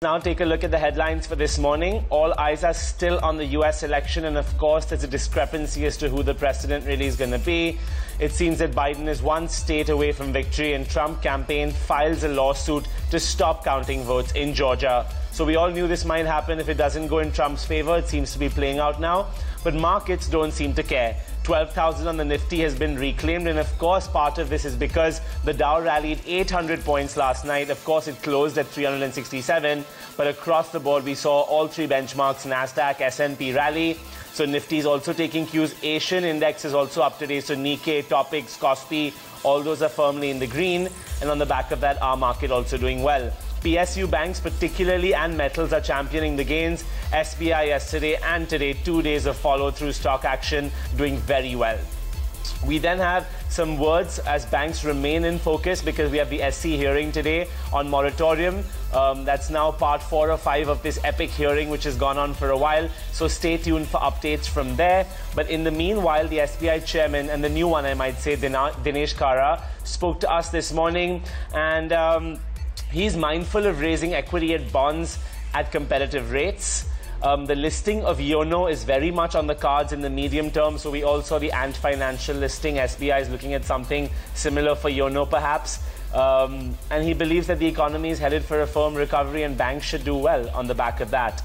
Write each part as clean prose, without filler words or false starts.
Now take a look at the headlines for this morning. All eyes are still on the US election, and of course there's a discrepancy as to who the president really is going to be. It seems that Biden is one state away from victory, and Trump campaign files a lawsuit to stop counting votes in Georgia. So we all knew this might happen if it doesn't go in Trump's favor. It seems to be playing out now, but markets don't seem to care. 12,000 on the Nifty has been reclaimed, and of course part of this is because the Dow rallied 800 points last night. Of course it closed at 367, but across the board we saw all three benchmarks, Nasdaq, S&P rally. So Nifty is also taking cues. Asian index is also up today, so Nikkei, Topix, Kospi, all those are firmly in the green, and on the back of that our market also doing well. PSU banks particularly and metals are championing the gains. SBI yesterday and today, 2 days of follow-through stock action, doing very well. We then have some words as banks remain in focus because we have the SC hearing today on moratorium. That's now part 4 or 5 of this epic hearing which has gone on for a while. So stay tuned for updates from there. But in the meanwhile, the SBI chairman, and the new one I might say, Dinesh Kara, spoke to us this morning, and he's mindful of raising equity at bonds at competitive rates. The listing of YONO is very much on the cards in the medium term. So we all saw the Ant Financial listing. SBI is looking at something similar for YONO perhaps. And he believes that the economy is headed for a firm recovery and banks should do well on the back of that.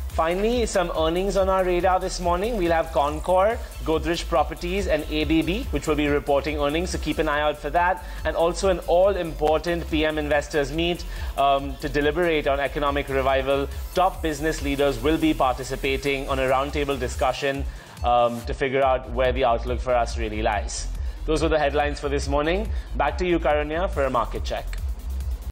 Finally, some earnings on our radar this morning. We'll have Concor, Godrej Properties and ABB, which will be reporting earnings, so keep an eye out for that. And also an all-important PM investors meet to deliberate on economic revival. Top business leaders will be participating on a roundtable discussion to figure out where the outlook for us really lies. Those were the headlines for this morning. Back to you, Karunya, for a market check.